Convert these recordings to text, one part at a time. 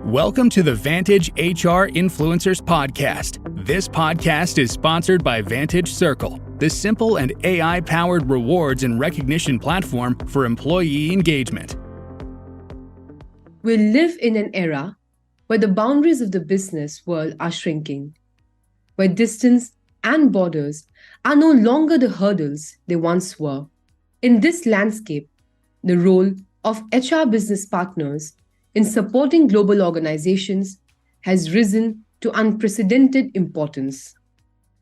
Welcome to the Vantage HR Influencers Podcast. This podcast is sponsored by Vantage Circle, the simple and AI-powered rewards and recognition platform for employee engagement. We live in an era where the boundaries of the business world are shrinking, where distance and borders are no longer the hurdles they once were. In this landscape, the role of HR business partners in supporting global organizations has risen to unprecedented importance.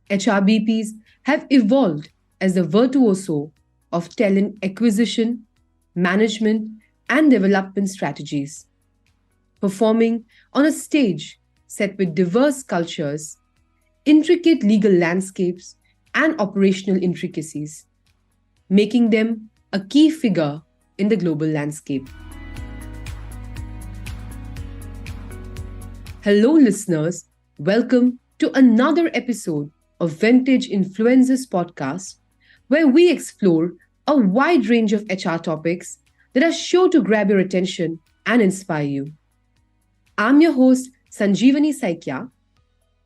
HRBPs have evolved as the virtuoso of talent acquisition, management, and development strategies, performing on a stage set with diverse cultures, intricate legal landscapes, and operational intricacies, making them a key figure in the global landscape. Hello, listeners. Welcome to another episode of Vantage Influencers Podcast, where we explore a wide range of HR topics that are sure to grab your attention and inspire you. I'm your host, Sanjeevani Saikia.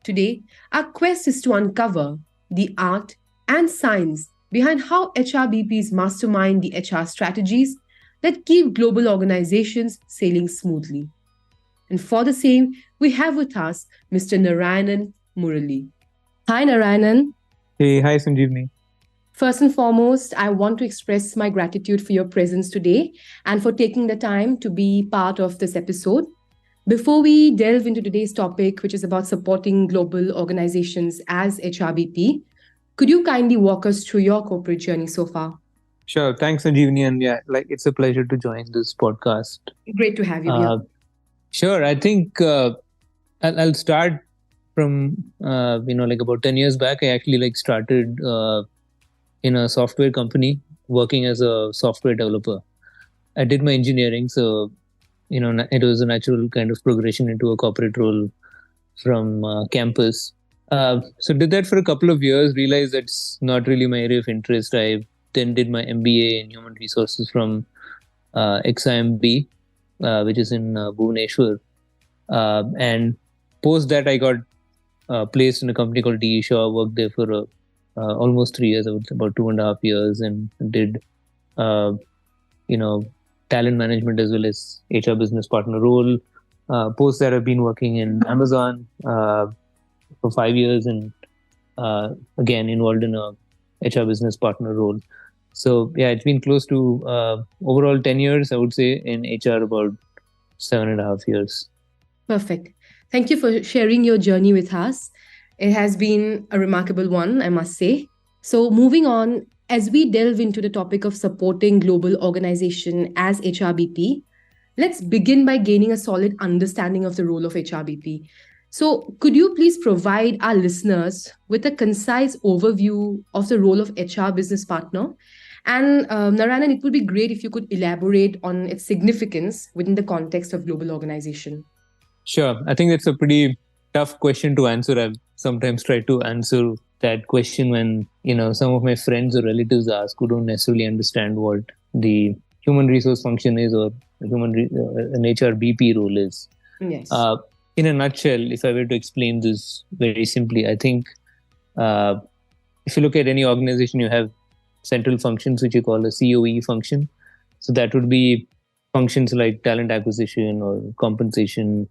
Today, our quest is to uncover the art and science behind how HRBPs mastermind the HR strategies that keep global organizations sailing smoothly. And for the same, we have with us Mr. Narayanan Murali. Hi, Narayanan. Hey, hi, Sanjeevani. First and foremost, I want to express my gratitude for your presence today and for taking the time to be part of this episode. Before we delve into today's topic, which is about supporting global organizations as HRBP, could you kindly walk us through your corporate journey so far? Sure. Thanks, Sanjeevani. And it's a pleasure to join this podcast. Great to have you here. Sure. I think I'll start from, about 10 years back. I actually started in a software company working as a software developer. I did my engineering. So, it was a natural kind of progression into a corporate role from campus. So did that for a couple of years, realized that's not really my area of interest. I then did my MBA in human resources from XIMB. Which is in Bhubaneswar. And post that, I got placed in a company called DE Shaw. Worked there for almost 3 years, about 2.5 years, and did, talent management as well as HR business partner role. Post that, I've been working in Amazon for 5 years and again involved in a HR business partner role. So, it's been close to overall 10 years, I would say, in HR, about 7.5 years. Perfect. Thank you for sharing your journey with us. It has been a remarkable one, I must say. So, moving on, as we delve into the topic of supporting global organization as HRBP, let's begin by gaining a solid understanding of the role of HRBP. So, could you please provide our listeners with a concise overview of the role of HR business partner? And Narayanan, it would be great if you could elaborate on its significance within the context of global organization. Sure. I think that's a pretty tough question to answer. I've sometimes tried to answer that question when, some of my friends or relatives ask who don't necessarily understand what the human resource function is or an HRBP role is. Yes. In a nutshell, if I were to explain this very simply, I think if you look at any organization, you have central functions, which you call a COE function. So that would be functions like talent acquisition or compensation,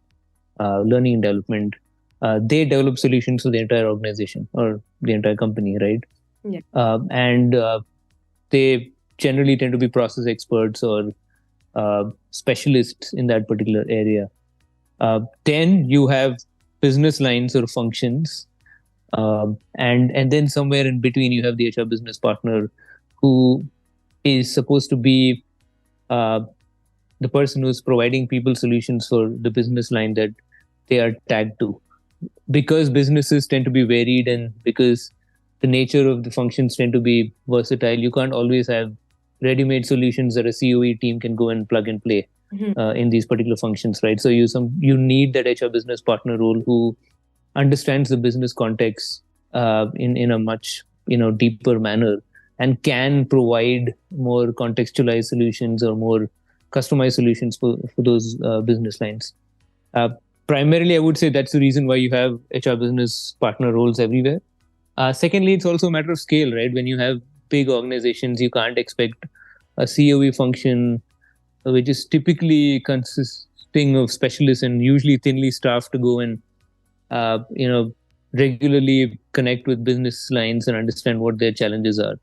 learning and development. They develop solutions for the entire organization or the entire company, right? Yeah. And they generally tend to be process experts or specialists in that particular area. Then you have business lines or functions. And then somewhere in between, you have the HR business partner who is supposed to be the person who's providing people solutions for the business line that they are tagged to. Because businesses tend to be varied and because the nature of the functions tend to be versatile, you can't always have ready-made solutions that a COE team can go and plug and play in these particular functions, right? So you need that HR business partner role who understands the business context in a much deeper manner and can provide more contextualized solutions or more customized solutions for those business lines. Primarily, I would say that's the reason why you have HR business partner roles everywhere. Secondly, it's also a matter of scale, right? When you have big organizations, you can't expect a COE function, which is typically consisting of specialists and usually thinly staffed, to go and regularly connect with business lines and understand what their challenges are,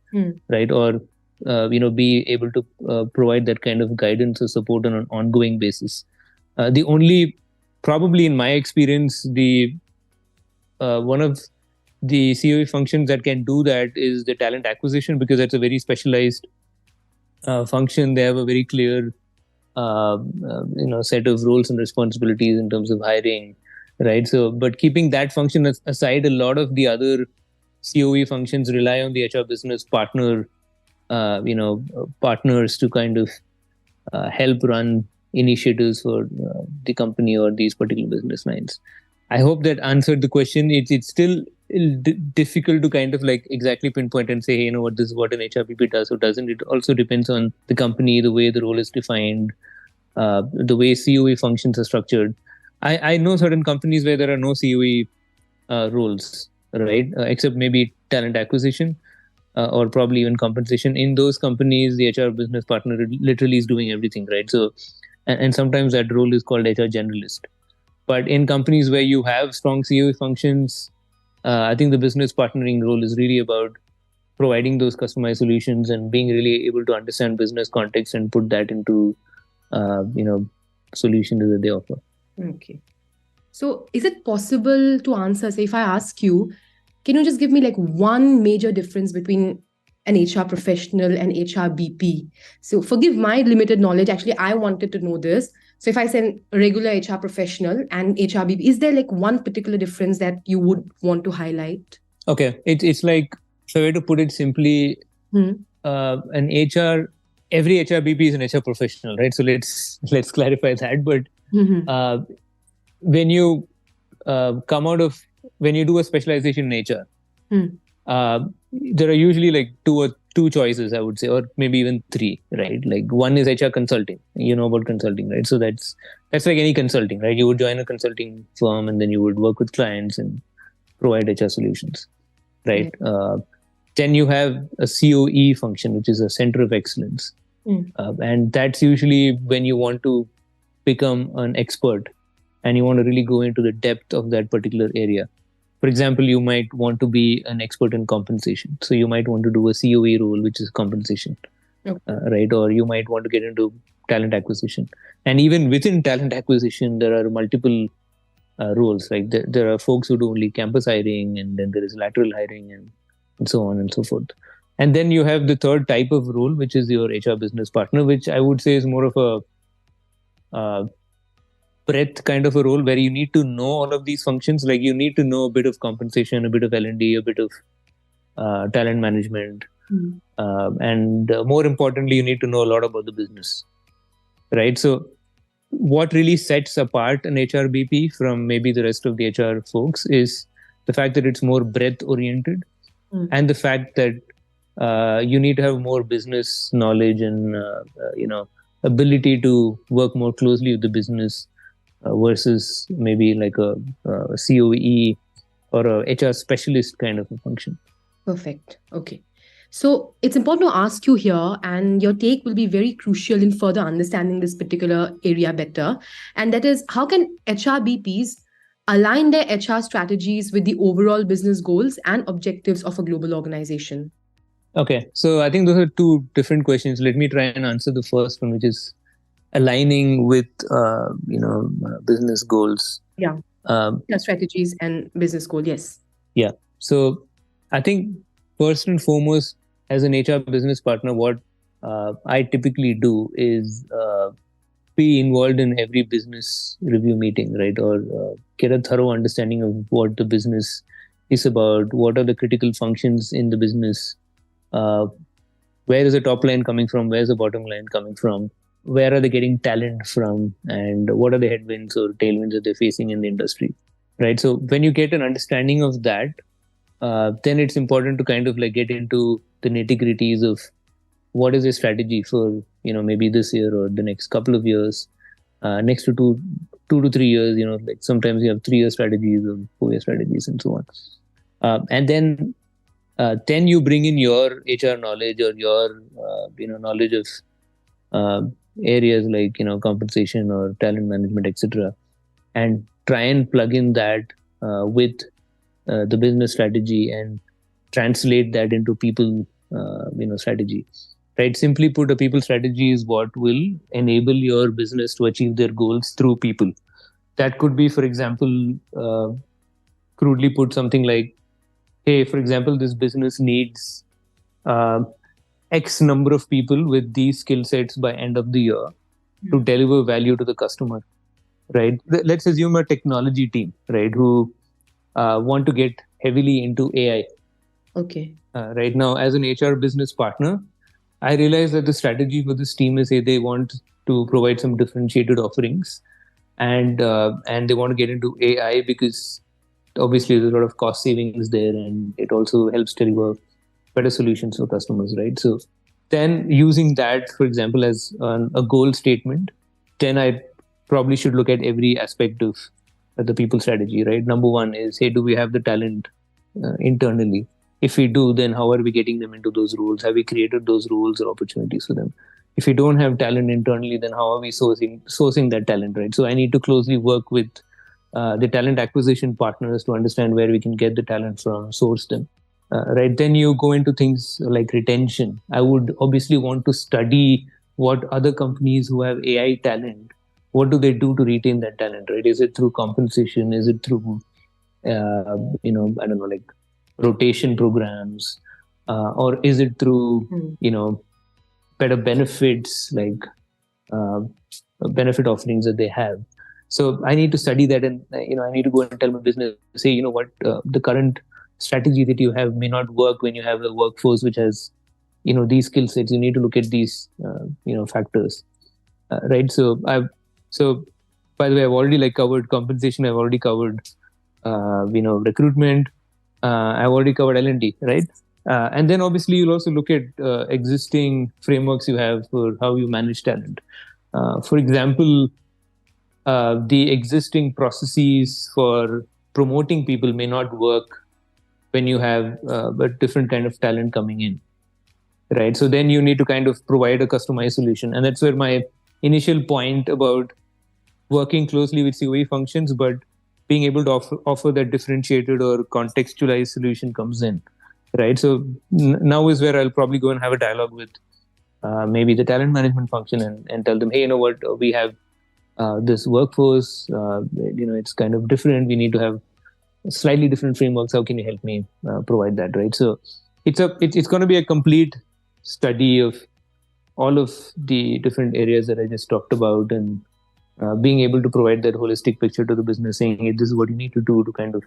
right? Or be able to provide that kind of guidance or support on an ongoing basis. The only, probably in my experience, the one of the COE functions that can do that is the talent acquisition, because that's a very specialized function. They have a very clear set of roles and responsibilities in terms of hiring, right? So, but keeping that function aside, a lot of the other COE functions rely on the HR business partner, partners to kind of help run initiatives for the company or these particular business lines. I hope that answered the question. It's still difficult to kind of like exactly pinpoint and say, hey, this is what an HRBP does or doesn't. It also depends on the company, the way the role is defined, the way COE functions are structured. I know certain companies where there are no COE roles, right? Except maybe talent acquisition or probably even compensation. In those companies, the HR business partner literally is doing everything, right? So, and sometimes that role is called HR generalist. But in companies where you have strong COE functions, I think the business partnering role is really about providing those customized solutions and being really able to understand business context and put that into, solutions that they offer. Okay. So is it possible to answer, say, if I ask you, can you just give me like one major difference between an HR professional and HRBP? So forgive my limited knowledge. Actually, I wanted to know this. So if I say regular HR professional and HRBP, is there like one particular difference that you would want to highlight? Okay. It's like, if I were to put it simply, an HR, every HRBP is an HR professional, right? So let's clarify that. But when you when you do a specialization in HR, there are usually like two choices, I would say, or maybe even three, right? Like one is HR consulting. You know about consulting, right? So that's like any consulting, right? You would join a consulting firm and then you would work with clients and provide HR solutions, right? Yeah. Then you have a COE function, which is a center of excellence. And that's usually when you want to become an expert and you want to really go into the depth of that particular area. For example, you might want to be an expert in compensation. So you might want to do a COE role, which is compensation, right? Or you might want to get into talent acquisition. And even within talent acquisition, there are multiple roles. Like there are folks who do only campus hiring, and then there is lateral hiring and so on and so forth. And then you have the third type of role, which is your HR business partner, which I would say is more of a breadth kind of a role where you need to know all of these functions. Like you need to know a bit of compensation, a bit of L&D, a bit of talent management. And more importantly, you need to know a lot about the business, right? So what really sets apart an HRBP from maybe the rest of the HR folks is the fact that it's more breadth oriented and the fact that you need to have more business knowledge and, ability to work more closely with the business versus maybe like a COE or a HR specialist kind of a function. Perfect. Okay. So it's important to ask you here, and your take will be very crucial in further understanding this particular area better. And that is, how can HRBPs align their HR strategies with the overall business goals and objectives of a global organization? Okay. So I think those are two different questions. Let me try and answer the first one, which is aligning with, business goals. Yeah. Strategies and business goal. Yes. Yeah. So I think first and foremost, as an HR business partner, what I typically do is be involved in every business review meeting, right? Or get a thorough understanding of what the business is about, what are the critical functions in the business, where is the top line coming from, where's the bottom line coming from, where are they getting talent from, and what are the headwinds or tailwinds that they're facing in the industry, right? So when you get an understanding of that, then it's important to kind of like get into the nitty-gritties of what is the strategy for, maybe this year or the next couple of years, next to two 2 to 3 years, like sometimes you have 3-year strategies or 4-year strategies and so on. And then you bring in your HR knowledge or your, knowledge of areas like, compensation or talent management, etc., and try and plug in that with the business strategy and translate that into people, strategy. Right? Simply put, a people strategy is what will enable your business to achieve their goals through people. That could be, for example, crudely put, something like, hey, for example, this business needs X number of people with these skill sets by end of the year to deliver value to the customer. Right? Let's assume a technology team, right, who want to get heavily into AI. Okay. Right now, as an HR business partner, I realize that the strategy for this team is, hey, they want to provide some differentiated offerings, and they want to get into AI because obviously there's a lot of cost savings there, and it also helps deliver better solutions for customers, right? So then using that, for example, as a goal statement, then I probably should look at every aspect of the people strategy, right? Number one is, hey, do we have the talent internally? If we do, then how are we getting them into those roles? Have we created those roles or opportunities for them? If we don't have talent internally, then how are we sourcing that talent, right? So I need to closely work with the talent acquisition partners to understand where we can get the talent from, source them. Right? Then you go into things like retention. I would obviously want to study what other companies who have AI talent, what do they do to retain that talent, right? Is it through compensation? Is it through, I don't know, like rotation programs, or is it through better benefits, like benefit offerings that they have? So I need to study that, and I need to go and tell my business, say, what, the current strategy that you have may not work when you have a workforce which has these skill sets. You need to look at these factors, right? So by the way, I've already covered compensation, I've already covered recruitment, I've already covered L&D, right? And then obviously you'll also look at existing frameworks you have for how you manage talent. For example, the existing processes for promoting people may not work when you have a different kind of talent coming in, right? So then you need to kind of provide a customized solution. And that's where my initial point about working closely with COE functions, but being able to offer that differentiated or contextualized solution comes in, right? So now is where I'll probably go and have a dialogue with maybe the talent management function and tell them, hey, what, we have this workforce, it's kind of different. We need to have slightly different frameworks. How can you help me provide that, right? So it's going to be a complete study of all of the different areas that I just talked about, and being able to provide that holistic picture to the business, saying, hey, this is what you need to do to kind of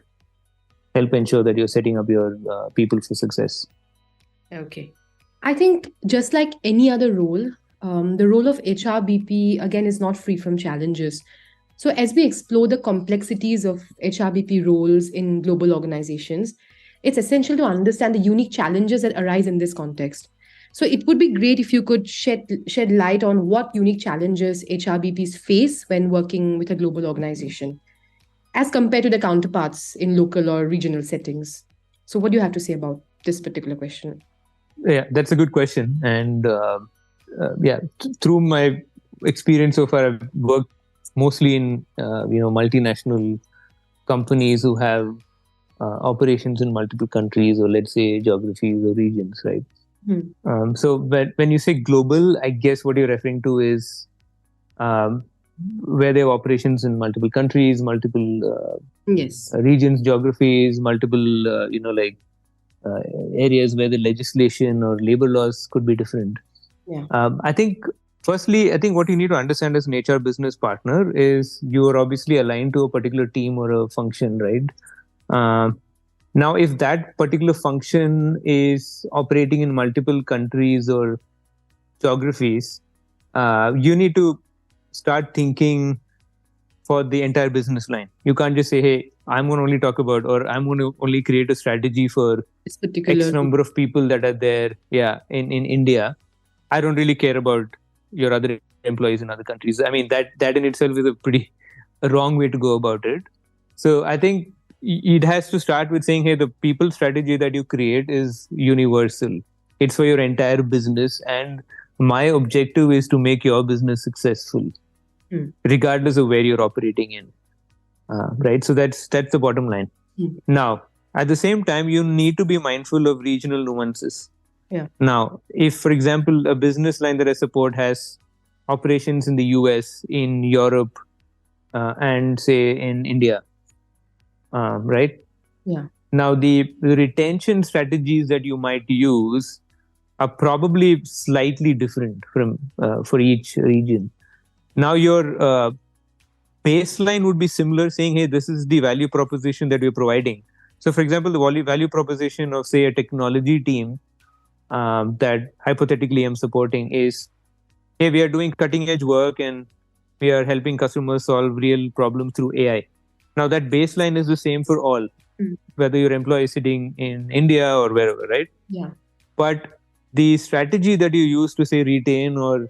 help ensure that you're setting up your people for success. Okay. I think just like any other role, the role of HRBP, again, is not free from challenges. So as we explore the complexities of HRBP roles in global organizations, it's essential to understand the unique challenges that arise in this context. So it would be great if you could shed light on what unique challenges HRBPs face when working with a global organization, as compared to the counterparts in local or regional settings. So what do you have to say about this particular question? Yeah, that's a good question. And through my experience so far, I've worked mostly in multinational companies who have operations in multiple countries, or let's say geographies or regions, right? So when you say global, I guess what you're referring to is where they have operations in multiple countries, multiple regions, geographies, multiple areas where the legislation or labor laws could be different. I think firstly, what you need to understand as an HR business partner is you are obviously aligned to a particular team or a function, right? Now, if that particular function is operating in multiple countries or geographies, you need to start thinking for the entire business line. You can't just say, hey, I'm going to only talk about, or I'm going to only create a strategy for X number of people that are there, in India. I don't really care about your other employees in other countries. I mean, that in itself is a pretty a wrong way to go about it. So I think it has to start with saying, hey, the people strategy that you create is universal. It's for your entire business. And my objective is to make your business successful, regardless of where you're operating in. Right. So that's the bottom line. Now, at the same time, you need to be mindful of regional nuances. Yeah. Now, if, for example, a business line that I support has operations in the US, in Europe, and say in India, right? Yeah. Now, the retention strategies that you might use are probably slightly different from for each region. Now, your baseline would be similar, saying, hey, this is the value proposition that we're providing. So, for example, the value proposition of, say, a technology team that hypothetically I'm supporting is, hey, we are doing cutting edge work and we are helping customers solve real problems through AI. Now, that baseline is the same for all, whether your employee is sitting in India or wherever, right? Yeah. But the strategy that you use to, say, retain or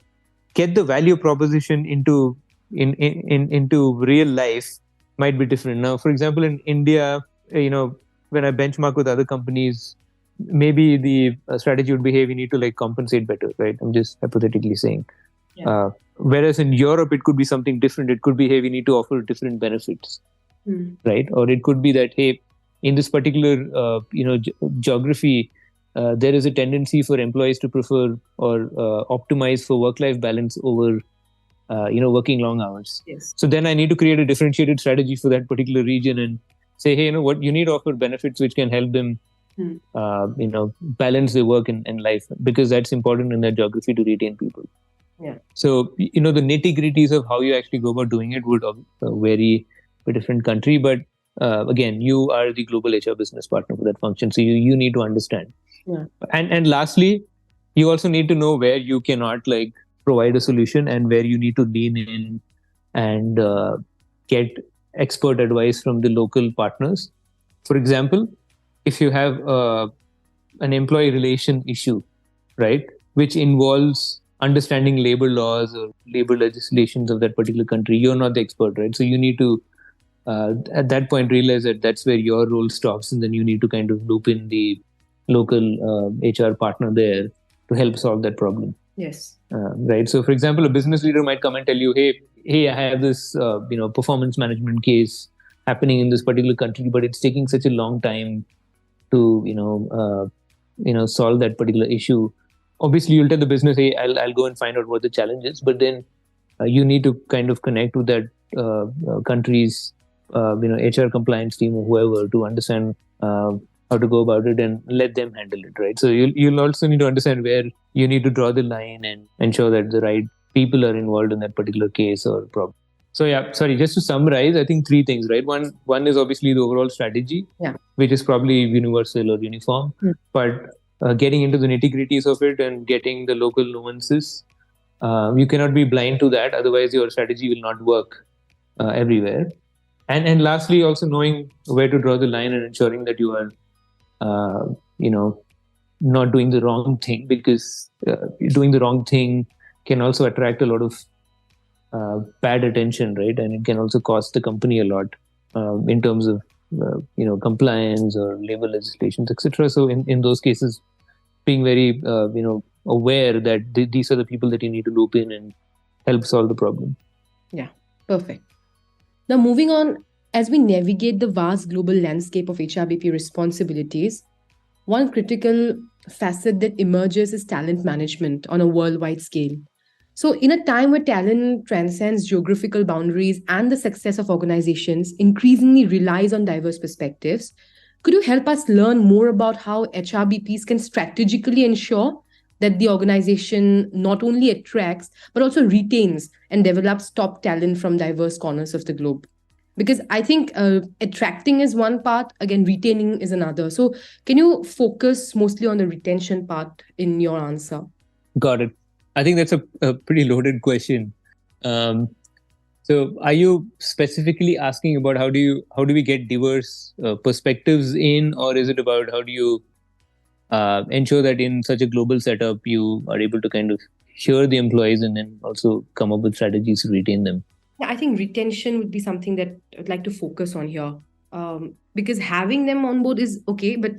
get the value proposition into real life might be different. Now, for example, in India, when I benchmark with other companies, maybe the strategy would be, hey, we need to compensate better, right? I'm just hypothetically saying. Yeah. Whereas in Europe, it could be something different. It could be, hey, we need to offer different benefits, right? Or it could be that, hey, in this particular geography, there is a tendency for employees to prefer or optimize for work-life balance over working long hours. Yes. So then I need to create a differentiated strategy for that particular region and say, hey, what you need to offer benefits which can help them balance their work and life, because that's important in that geography to retain people. Yeah. So, the nitty-gritties of how you actually go about doing it would vary for different country. But again, you are the global HR business partner for that function. So you need to understand. Yeah. And lastly, you also need to know where you cannot provide a solution and where you need to lean in and get expert advice from the local partners. For example, if you have an employee relation issue, right, which involves understanding labor laws or labor legislations of that particular country, you're not the expert, right? So you need to, at that point, realize that that's where your role stops, and then you need to kind of loop in the local HR partner there to help solve that problem. Yes. Right. So, for example, a business leader might come and tell you, hey, I have this, performance management case happening in this particular country, but it's taking such a long time to, solve that particular issue. Obviously, you'll tell the business, hey, I'll go and find out what the challenge is, but then you need to kind of connect with that country's, HR compliance team or whoever to understand how to go about it and let them handle it, right? So you'll also need to understand where you need to draw the line and ensure that the right people are involved in that particular case or problem. So just to summarize, I think three things, right? One is obviously the overall strategy, which is probably universal or uniform, but getting into the nitty-gritties of it and getting the local nuances, you cannot be blind to that. Otherwise, your strategy will not work everywhere. And lastly, also knowing where to draw the line and ensuring that you are not doing the wrong thing, because doing the wrong thing can also attract a lot of bad attention, right? And it can also cost the company a lot in terms of compliance or labor legislations, etc. So in those cases, being very aware that these are the people that you need to loop in and help solve the problem. Yeah, perfect. Now moving on, as we navigate the vast global landscape of HRBP responsibilities, one critical facet that emerges is talent management on a worldwide scale. So in a time where talent transcends geographical boundaries and the success of organizations increasingly relies on diverse perspectives, could you help us learn more about how HRBPs can strategically ensure that the organization not only attracts, but also retains and develops top talent from diverse corners of the globe? Because I think attracting is one part, again, retaining is another. So can you focus mostly on the retention part in your answer? Got it. I think that's a pretty loaded question. So are you specifically asking about how do we get diverse perspectives in, or is it about how do you ensure that in such a global setup, you are able to kind of hear the employees and then also come up with strategies to retain them? Yeah, I think retention would be something that I'd like to focus on here. Because having them on board is okay, but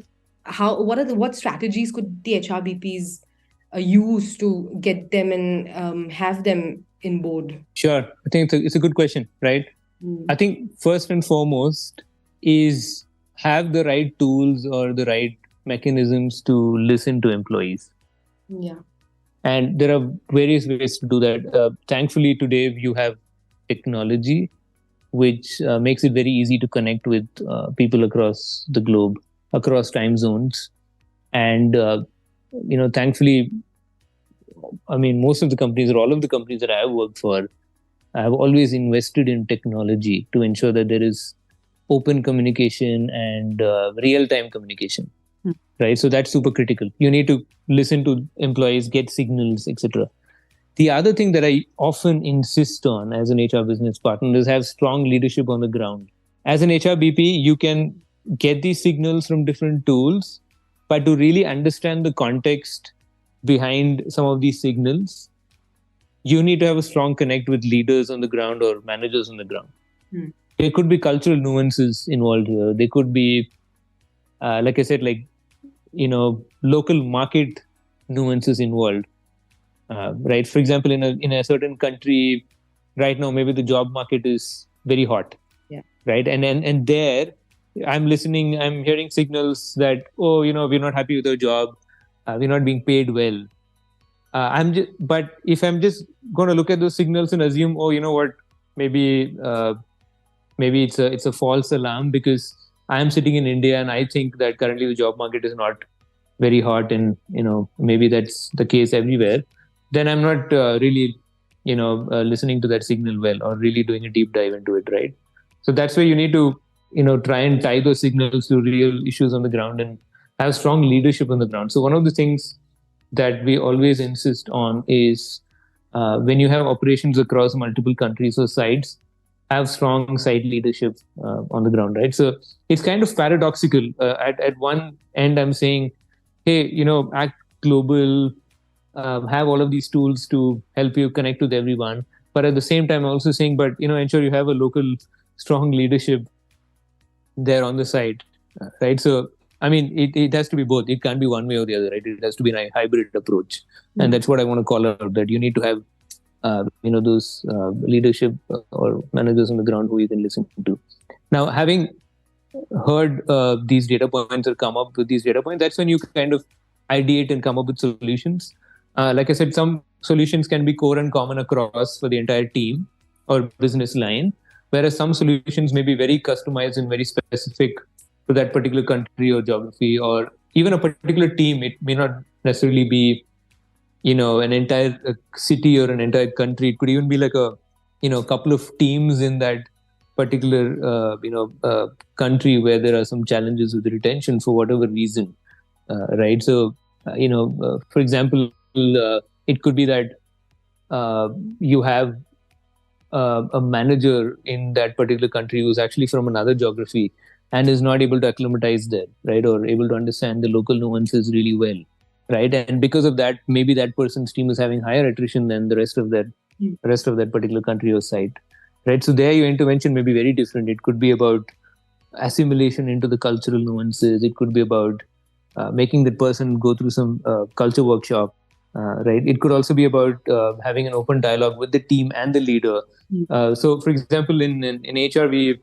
what strategies could the HRBPs use to get them and have them in board? Sure. I think it's a good question, right? I think first and foremost is have the right tools or the right mechanisms to listen to employees. Yeah. And there are various ways to do that. Thankfully, today you have technology, which makes it very easy to connect with people across the globe, across time zones. And, thankfully, I mean, most of the companies or all of the companies that I have worked for, I have always invested in technology to ensure that there is open communication and real-time communication. Right, so that's super critical. You need to listen to employees, get signals, etc. The other thing that I often insist on as an HR business partner is have strong leadership on the ground. As an HRBP, you can get these signals from different tools, but to really understand the context behind some of these signals, you need to have a strong connect with leaders on the ground or managers on the ground. There could be cultural nuances involved here. There could be, like I said, local market nuances involved. Right. For example, in a certain country right now, maybe the job market is very hot. Yeah. Right. And there I'm hearing signals that, we're not happy with our job. We're not being paid well. But if I'm just going to look at those signals and assume, maybe it's a false alarm because I am sitting in India and I think that currently the job market is not very hot and, maybe that's the case everywhere, then I'm not really, listening to that signal well or really doing a deep dive into it, right? So that's where you need to, try and tie those signals to real issues on the ground and have strong leadership on the ground. So one of the things that we always insist on is when you have operations across multiple countries or sites, have strong site leadership on the ground, right? So it's kind of paradoxical. At one end, I'm saying, hey, act global, have all of these tools to help you connect with everyone. But at the same time, I'm also saying, but, ensure you have a local strong leadership there on the site, right? So, I mean, it has to be both. It can't be one way or the other, right? It has to be a hybrid approach. And that's what I want to call out, that you need to have those leadership or managers on the ground who you can listen to. Now, having heard these data points or come up with these data points, that's when you kind of ideate and come up with solutions. Like I said, some solutions can be core and common across for the entire team or business line, whereas some solutions may be very customized and very specific to that particular country or geography or even a particular team. It may not necessarily be an entire city or an entire country. It could even be like a couple of teams in that particular country where there are some challenges with retention for whatever reason, right? So for example, it could be that you have a manager in that particular country who's actually from another geography and is not able to acclimatize there, right, or able to understand the local nuances really well, right? And because of that, maybe that person's team is having higher attrition than the rest of that particular country or site, right? So there, your intervention may be very different. It could be about assimilation into the cultural nuances. It could be about making the person go through some culture workshop, right? It could also be about having an open dialogue with the team and the leader. So, for example, in HR, we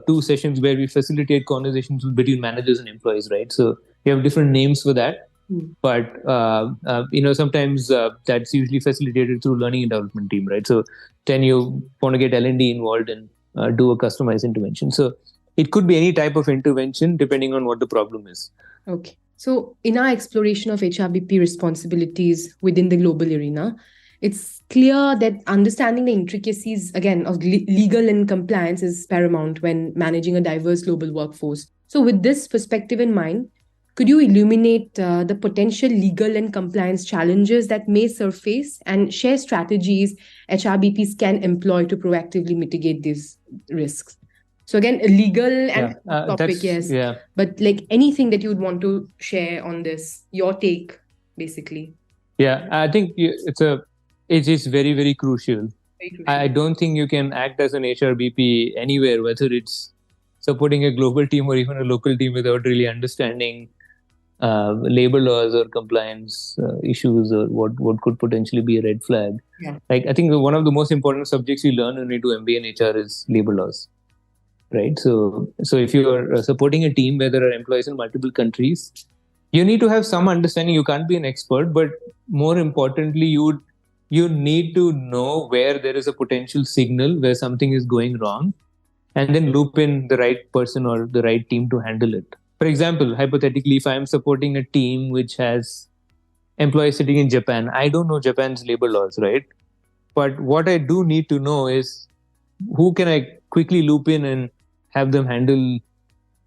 two sessions where we facilitate conversations between managers and employees, right? So we have different names for that, but sometimes that's usually facilitated through learning and development team, right? So then you want to get L&D involved and do a customized intervention. So it could be any type of intervention depending on what the problem is. Okay. So in our exploration of HRBP responsibilities within the global arena, it's clear that understanding the intricacies, again, of legal and compliance is paramount when managing a diverse global workforce. So with this perspective in mind, could you illuminate the potential legal and compliance challenges that may surface and share strategies HRBPs can employ to proactively mitigate these risks? So again, a legal and topic, yes. Yeah. But like anything that you would want to share on this, your take, basically. Yeah, I think it is very, very crucial I don't think you can act as an HRBP anywhere, whether it's supporting a global team or even a local team, without really understanding labor laws or compliance issues, or what could potentially be a red flag. Yeah. Like, I think one of the most important subjects you learn when you do MBA in HR is labor laws, right? So if you are supporting a team where there are employees in multiple countries, you need to have some understanding. You can't be an expert, but more importantly, you need to know where there is a potential signal where something is going wrong, and then loop in the right person or the right team to handle it. For example, hypothetically, if I'm supporting a team which has employees sitting in Japan, I don't know Japan's labor laws, right? But what I do need to know is who can I quickly loop in and have them handle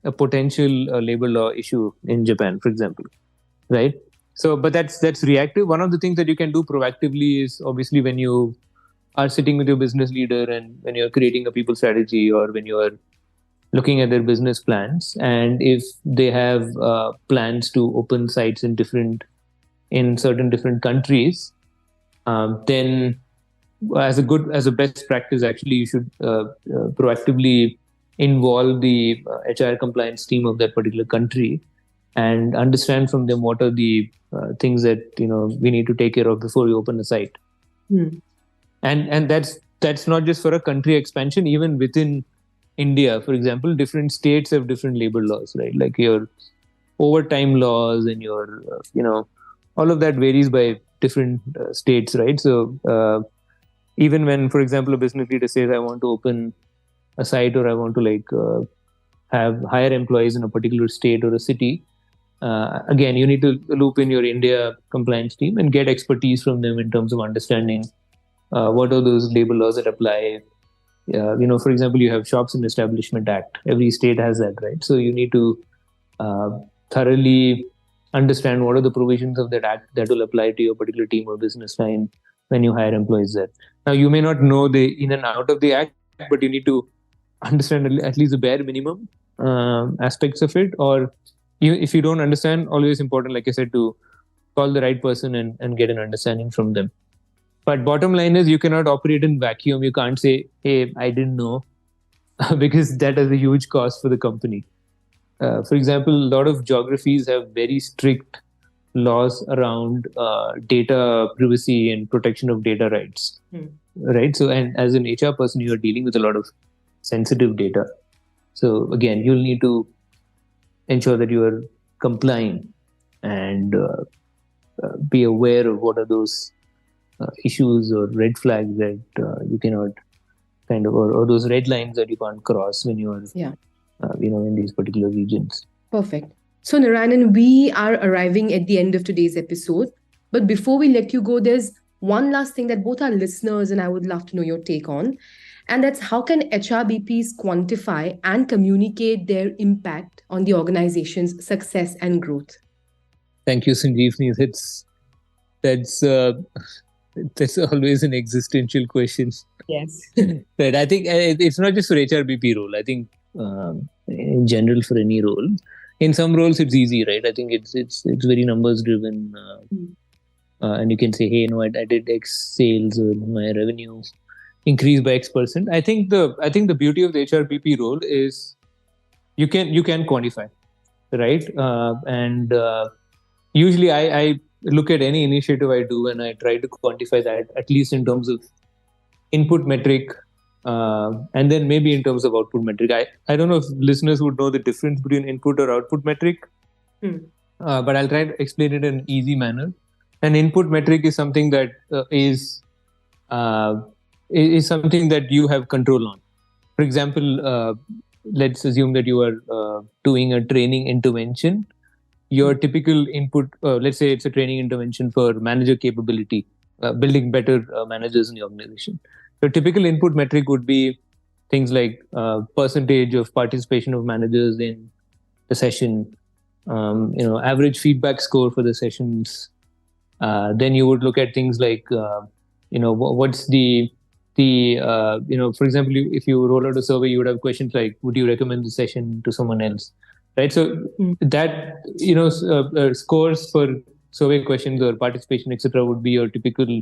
a potential labor law issue in Japan, for example, right? So, but that's reactive. One of the things that you can do proactively is obviously when you are sitting with your business leader and when you're creating a people strategy, or when you are looking at their business plans, and if they have plans to open sites in certain different countries, then as a best practice, actually, you should proactively involve the HR compliance team of that particular country and understand from them what are the things that we need to take care of before we open a site. And that's not just for a country expansion. Even within India, for example, different states have different labor laws, right? Like your overtime laws and your all of that varies by different states, right? So even when, for example, a business leader says, I want to open a site, or I want to hire employees in a particular state or a city, again, you need to loop in your India compliance team and get expertise from them in terms of understanding what are those labor laws that apply. For example, you have Shops and Establishment Act. Every state has that, right? So you need to thoroughly understand what are the provisions of that act that will apply to your particular team or business line when you hire employees there. Now, you may not know the in and out of the act, but you need to understand at least the bare minimum aspects of it. Or if you don't understand, always important, like I said, to call the right person and get an understanding from them. But bottom line is, you cannot operate in vacuum. You can't say, hey, I didn't know, because that has a huge cost for the company. For example, a lot of geographies have very strict laws around data privacy and protection of data rights, right? So, and as an HR person, you are dealing with a lot of sensitive data. So again, you'll need to ensure that you are complying and be aware of what are those issues or red flags that you cannot or those red lines that you can't cross when you are in these particular regions. Perfect. So Narayanan, we are arriving at the end of today's episode. But before we let you go, there's one last thing that both our listeners and I would love to know your take on. And that's, how can HRBPs quantify and communicate their impact on the organization's success and growth? Thank you, Sanjeevni. That's always an existential question. Yes. Right. I think it's not just for HRBP role. I think in general for any role. In some roles it's easy, right? I think it's very numbers driven, and you can say, hey, I did X sales, or my revenue increased by X%. I think the beauty of the HRBP role is you can quantify, right? And usually I look at any initiative I do and I try to quantify that, at least in terms of input metric, and then maybe in terms of output metric. I don't know if listeners would know the difference between input or output metric, but I'll try to explain it in an easy manner. An input metric is something that is something that you have control on. For example, let's assume that you are doing a training intervention. Your typical input, let's say it's a training intervention for manager capability, building better managers in the organization. The typical input metric would be things like percentage of participation of managers in the session, average feedback score for the sessions. Then you would look at things like, what's the for example, if you roll out a survey, you would have questions like, would you recommend the session to someone else? Right. So that, scores for survey questions or participation, etc., would be your typical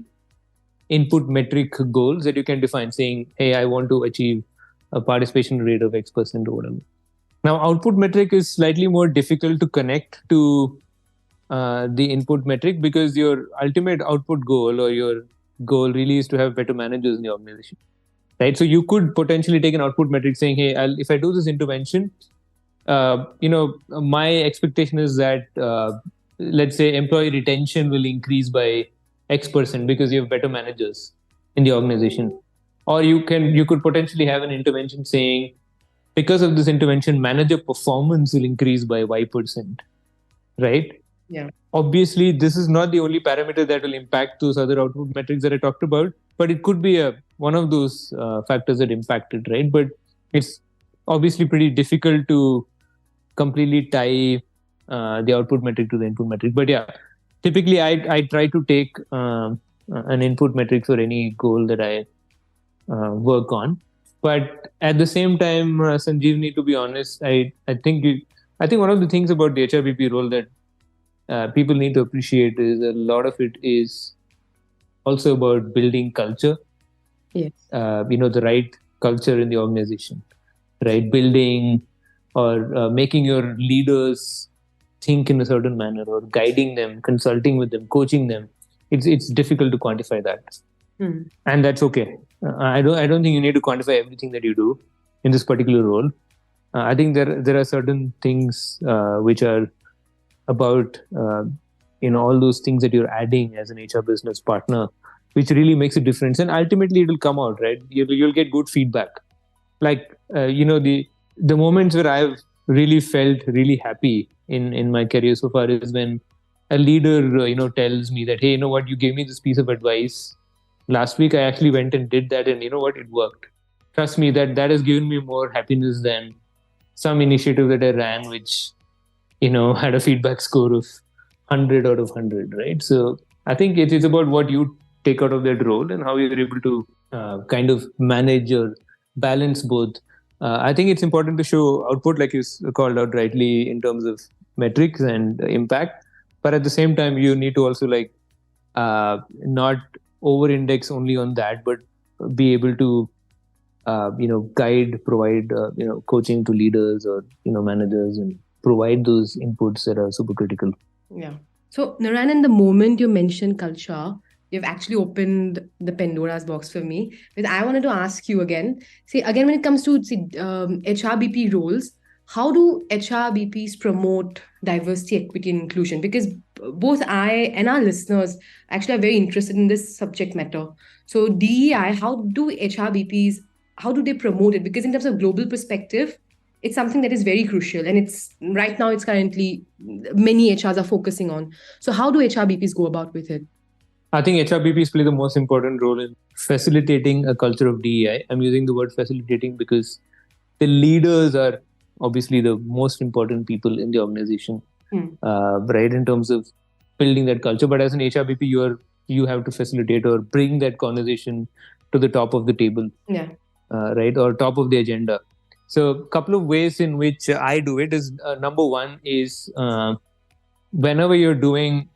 input metric goals that you can define, saying, hey, I want to achieve a participation rate of X% or whatever. Now, output metric is slightly more difficult to connect to the input metric, because your ultimate output goal or your goal really is to have better managers in your organization, right? So you could potentially take an output metric saying, hey, if I do this intervention, my expectation is that, let's say, employee retention will increase by X% because you have better managers in the organization. Or you could potentially have an intervention saying, because of this intervention, manager performance will increase by Y%, right? Yeah. Obviously, this is not the only parameter that will impact those other output metrics that I talked about, but it could be one of those factors that impact it, right? But it's obviously pretty difficult to completely tie the output metric to the input metric. But yeah, typically I try to take an input metric for any goal that I work on. But at the same time, Sanjeevni, to be honest, I think one of the things about the HRBP role that people need to appreciate is a lot of it is also about building culture. Yes. The right culture in the organization, right? Building or making your leaders think in a certain manner, or guiding them, consulting with them, coaching them. It's difficult to quantify that, and that's okay. I don't think you need to quantify everything that you do in this particular role. I think there are certain things which are about all those things that you're adding as an HR business partner, which really makes a difference, and ultimately it will come out, right? You'll get good feedback. Like the moments where I've really felt really happy in my career so far is when a leader tells me that, hey, you know what, you gave me this piece of advice last week. I actually went and did that, and you know what, it worked. Trust me, that has given me more happiness than some initiative that I ran, which had a feedback score of 100 out of 100, right? So I think it's about what you take out of that role and how you're able to kind of manage or balance both. I think it's important to show output, like you called out rightly, in terms of metrics and impact. But at the same time, you need to also not over-index only on that, but be able to guide, provide coaching to leaders or managers, and provide those inputs that are super critical. Yeah. So Narayanan, the moment you mentioned culture, you've actually opened the Pandora's box for me, because I wanted to ask you again. When it comes to HRBP roles, how do HRBPs promote diversity, equity, and inclusion? Because both I and our listeners actually are very interested in this subject matter. So DEI, how do HRBPs, how do they promote it? Because in terms of global perspective, it's something that is very crucial, and it's currently many HRs are focusing on. So how do HRBPs go about with it? I think HRBPs play the most important role in facilitating a culture of DEI. I'm using the word facilitating because the leaders are obviously the most important people in the organization, right, in terms of building that culture. But as an HRBP, you have to facilitate or bring that conversation to the top of the table, right, or top of the agenda. So a couple of ways in which I do it is, number one is whenever you're doing,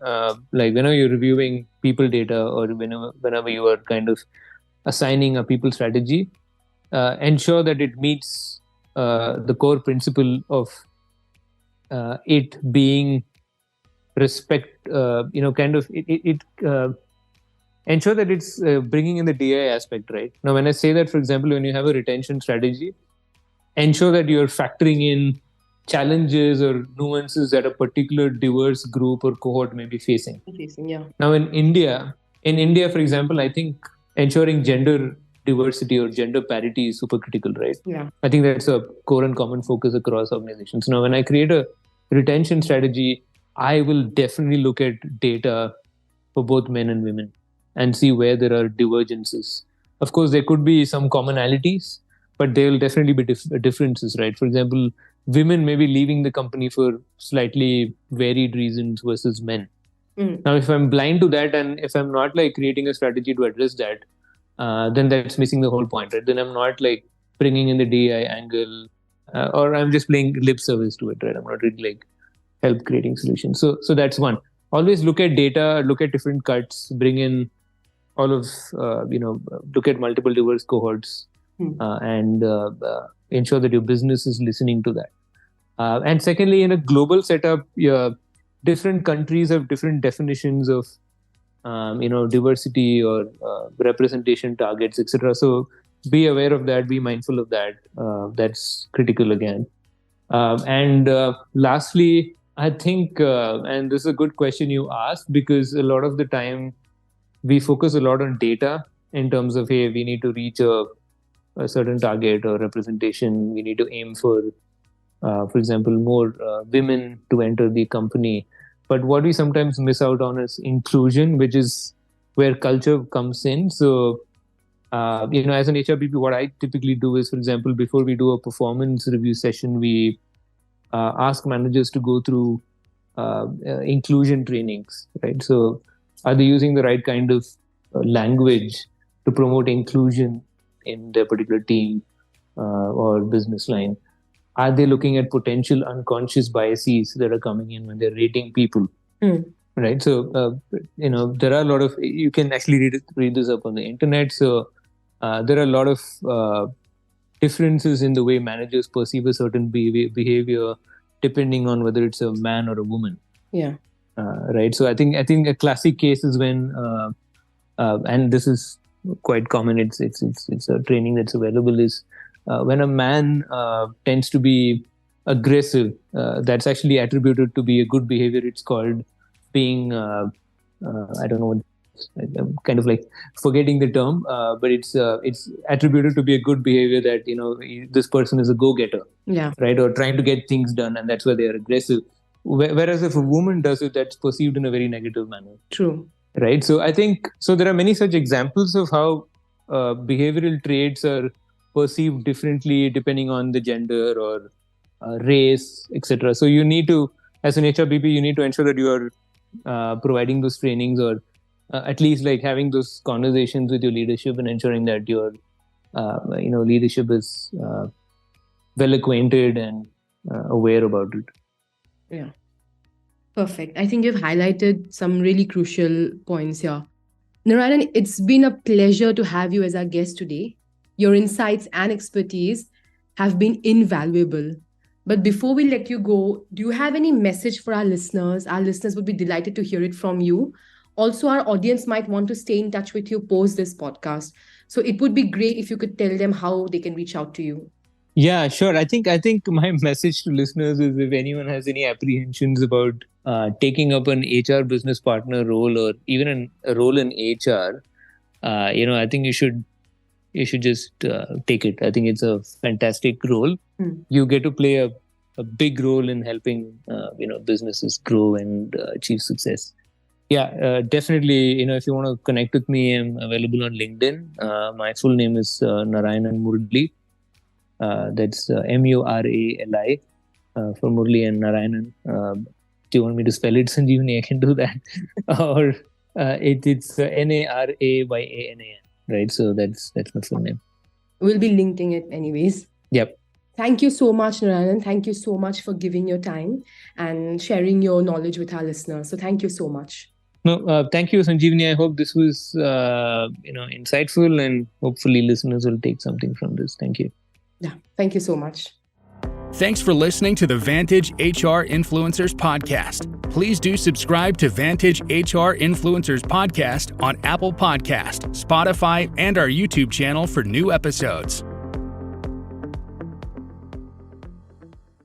whenever you're reviewing people data, or whenever you are kind of assigning a people strategy, ensure that it meets the core principle of it being respect, ensure that it's bringing in the DI aspect, right? Now, when I say that, for example, when you have a retention strategy, ensure that you're factoring in challenges or nuances that a particular diverse group or cohort may be facing. Now, in India, for example, I think ensuring gender diversity or gender parity is super critical, right? Yeah. I think that's a core and common focus across organizations. Now, when I create a retention strategy, I will definitely look at data for both men and women and see where there are divergences. Of course, there could be some commonalities, but there will definitely be differences, right? For example, women may be leaving the company for slightly varied reasons versus men. Now, if I'm blind to that, and if I'm not creating a strategy to address that, then that's missing the whole point, right? Then I'm not bringing in the DI angle, or I'm just playing lip service to it, right? I'm not really help creating solutions. So that's one. Always look at data, look at different cuts, bring in all of look at multiple diverse cohorts and ensure that your business is listening to that. And secondly, in a global setup, different countries have different definitions of diversity or representation targets, etc. So be aware of that, be mindful of that. That's critical again. And lastly, I think, and this is a good question you asked, because a lot of the time we focus a lot on data in terms of, hey, we need to reach a certain target or representation. We need to aim for example, more women to enter the company. But what we sometimes miss out on is inclusion, which is where culture comes in. So, as an HRBP, what I typically do is, for example, before we do a performance review session, we ask managers to go through inclusion trainings, right? So, are they using the right kind of language to promote inclusion in their particular team or business line? Are they looking at potential unconscious biases that are coming in when they're rating people? Right. So, there are a lot of, you can actually read this up on the internet. So, there are a lot of differences in the way managers perceive a certain behavior, depending on whether it's a man or a woman. Yeah. Right. So, I think a classic case is when, and this is quite common. It's a training that's available, is when a man tends to be aggressive, that's actually attributed to be a good behavior. It's called being, I don't know, I'm kind of like forgetting the term, but it's attributed to be a good behavior that, this person is a go-getter, right? Or trying to get things done, and that's why they are aggressive. Whereas if a woman does it, that's perceived in a very negative manner. True. Right. So I think, there are many such examples of how behavioral traits are perceived differently depending on the gender or race, etc. So you need to, as an HRBP, you need to ensure that you are providing those trainings, or at least like having those conversations with your leadership and ensuring that your leadership is well acquainted and aware about it. Yeah. Perfect. I think you've highlighted some really crucial points here. Narayanan, it's been a pleasure to have you as our guest today. Your insights and expertise have been invaluable. But before we let you go, do you have any message for our listeners? Our listeners would be delighted to hear it from you. Also, our audience might want to stay in touch with you post this podcast. So it would be great if you could tell them how they can reach out to you. Yeah, sure. I think my message to listeners is, if anyone has any apprehensions about taking up an HR business partner role, or even a role in HR, I think you should just take it. I think it's a fantastic role. You get to play a big role in helping businesses grow and achieve success. Yeah, definitely. If you want to connect with me, I'm available on LinkedIn. My full name is Narayanan Murali. That's Murali for Murli and Narayanan. Do you want me to spell it, Sanjeevani? I can do that. Or it's Narayanan, right? So that's my full name. We'll be linking it anyways. Yep. Thank you so much, Narayanan. Thank you so much for giving your time and sharing your knowledge with our listeners. So thank you so much. No, thank you, Sanjeevani. I hope this was insightful, and hopefully listeners will take something from this. Thank you. Yeah, thank you so much. Thanks for listening to the Vantage HR Influencers Podcast. Please do subscribe to Vantage HR Influencers Podcast on Apple Podcast, Spotify, and our YouTube channel for new episodes.